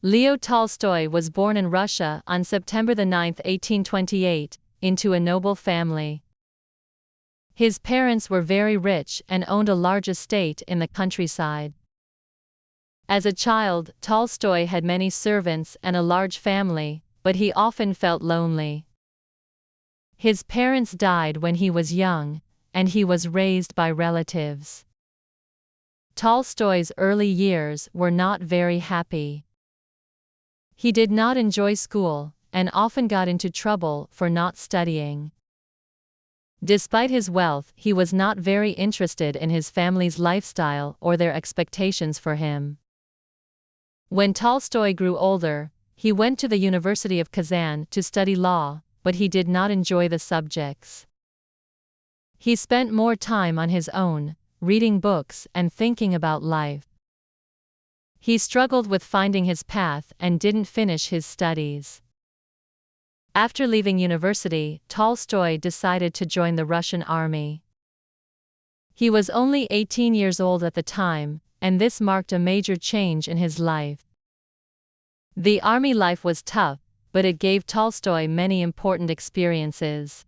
Leo Tolstoy was born in Russia on September 9, 1828, into a noble family. His parents were very rich and owned a large estate in the countryside. As a child, Tolstoy had many servants and a large family, but he often felt lonely. His parents died when he was young, and he was raised by relatives. Tolstoy's early years were not very happy. He did not enjoy school, and often got into trouble for not studying. Despite his wealth, he was not very interested in his family's lifestyle or their expectations for him. When Tolstoy grew older, he went to the University of Kazan to study law, but he did not enjoy the subjects. He spent more time on his own, reading books and thinking about life. He struggled with finding his path and didn't finish his studies. After leaving university, Tolstoy decided to join the Russian army. He was only 18 years old at the time, and this marked a major change in his life. The army life was tough, but it gave Tolstoy many important experiences.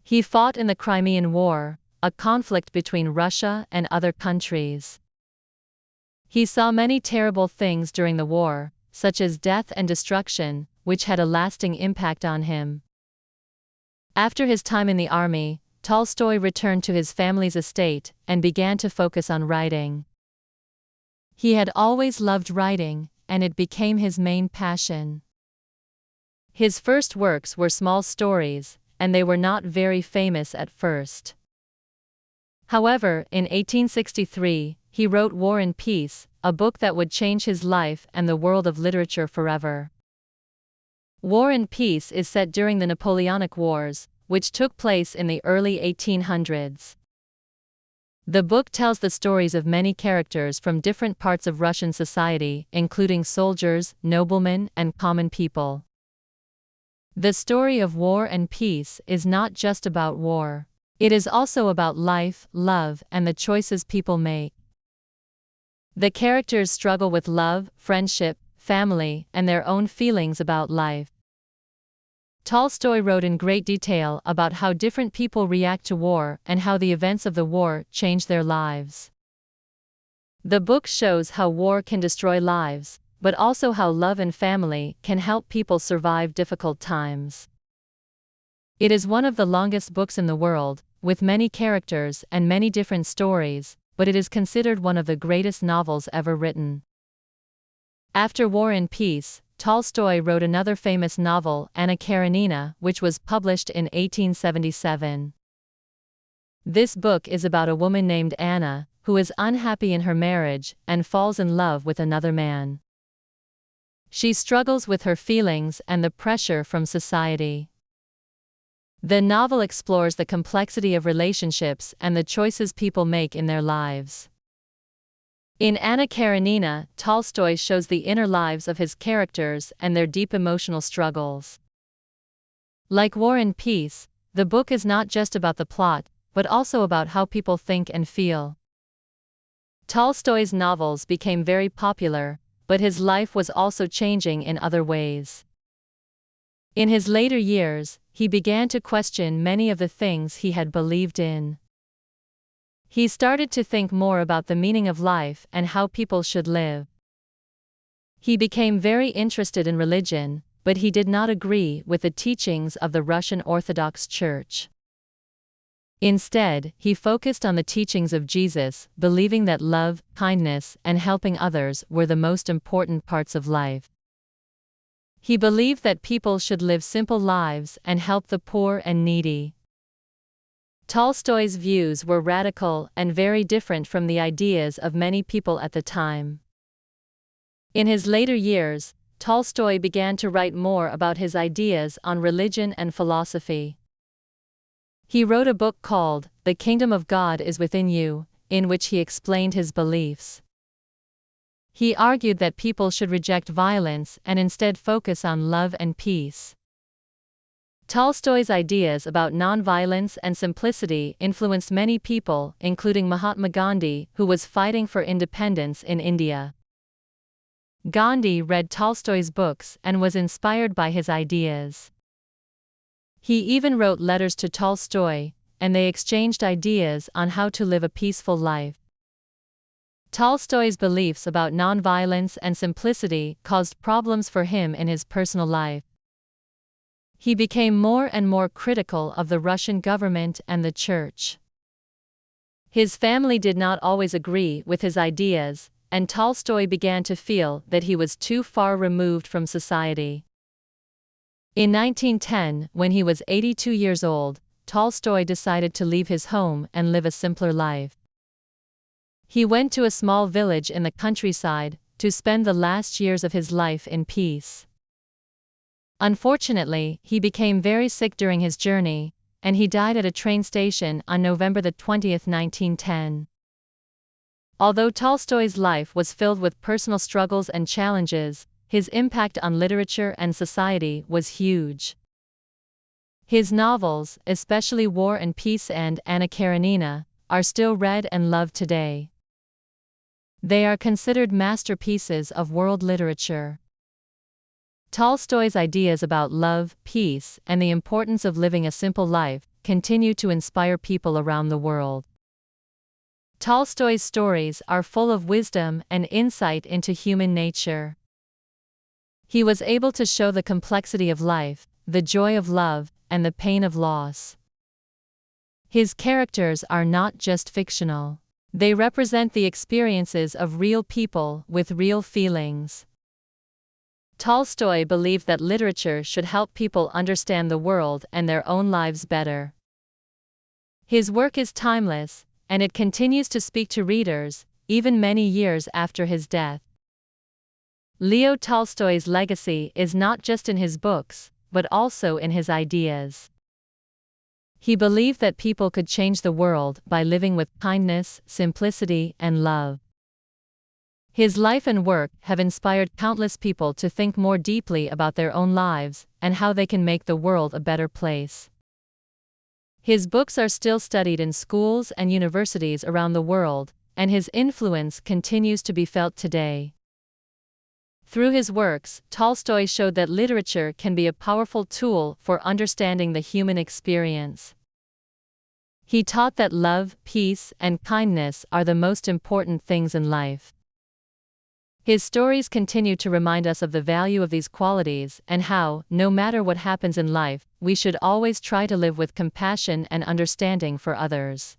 He fought in the Crimean War, a conflict between Russia and other countries. He saw many terrible things during the war, such as death and destruction, which had a lasting impact on him. After his time in the army, Tolstoy returned to his family's estate and began to focus on writing. He had always loved writing, and it became his main passion. His first works were small stories, and they were not very famous at first. However, in 1863, he wrote War and Peace, a book that would change his life and the world of literature forever. War and Peace is set during the Napoleonic Wars, which took place in the early 1800s. The book tells the stories of many characters from different parts of Russian society, including soldiers, noblemen, and common people. The story of War and Peace is not just about war. It is also about life, love, and the choices people make. The characters struggle with love, friendship, family, and their own feelings about life. Tolstoy wrote in great detail about how different people react to war and how the events of the war change their lives. The book shows how war can destroy lives, but also how love and family can help people survive difficult times. It is one of the longest books in the world, with many characters and many different stories, but it is considered one of the greatest novels ever written. After War and Peace, Tolstoy wrote another famous novel, Anna Karenina, which was published in 1877. This book is about a woman named Anna, who is unhappy in her marriage and falls in love with another man. She struggles with her feelings and the pressure from society. The novel explores the complexity of relationships and the choices people make in their lives. In Anna Karenina, Tolstoy shows the inner lives of his characters and their deep emotional struggles. Like War and Peace, the book is not just about the plot, but also about how people think and feel. Tolstoy's novels became very popular, but his life was also changing in other ways. In his later years, he began to question many of the things he had believed in. He started to think more about the meaning of life and how people should live. He became very interested in religion, but he did not agree with the teachings of the Russian Orthodox Church. Instead, he focused on the teachings of Jesus, believing that love, kindness, and helping others were the most important parts of life. He believed that people should live simple lives and help the poor and needy. Tolstoy's views were radical and very different from the ideas of many people at the time. In his later years, Tolstoy began to write more about his ideas on religion and philosophy. He wrote a book called The Kingdom of God is Within You, in which he explained his beliefs. He argued that people should reject violence and instead focus on love and peace. Tolstoy's ideas about nonviolence and simplicity influenced many people, including Mahatma Gandhi, who was fighting for independence in India. Gandhi read Tolstoy's books and was inspired by his ideas. He even wrote letters to Tolstoy, and they exchanged ideas on how to live a peaceful life. Tolstoy's beliefs about nonviolence and simplicity caused problems for him in his personal life. He became more and more critical of the Russian government and the church. His family did not always agree with his ideas, and Tolstoy began to feel that he was too far removed from society. In 1910, when he was 82 years old, Tolstoy decided to leave his home and live a simpler life. He went to a small village in the countryside to spend the last years of his life in peace. Unfortunately, he became very sick during his journey, and he died at a train station on November 20, 1910. Although Tolstoy's life was filled with personal struggles and challenges, his impact on literature and society was huge. His novels, especially War and Peace and Anna Karenina, are still read and loved today. They are considered masterpieces of world literature. Tolstoy's ideas about love, peace, and the importance of living a simple life continue to inspire people around the world. Tolstoy's stories are full of wisdom and insight into human nature. He was able to show the complexity of life, the joy of love, and the pain of loss. His characters are not just fictional. They represent the experiences of real people with real feelings. Tolstoy believed that literature should help people understand the world and their own lives better. His work is timeless, and it continues to speak to readers, even many years after his death. Leo Tolstoy's legacy is not just in his books, but also in his ideas. He believed that people could change the world by living with kindness, simplicity, and love. His life and work have inspired countless people to think more deeply about their own lives and how they can make the world a better place. His books are still studied in schools and universities around the world, and his influence continues to be felt today. Through his works, Tolstoy showed that literature can be a powerful tool for understanding the human experience. He taught that love, peace, and kindness are the most important things in life. His stories continue to remind us of the value of these qualities and how, no matter what happens in life, we should always try to live with compassion and understanding for others.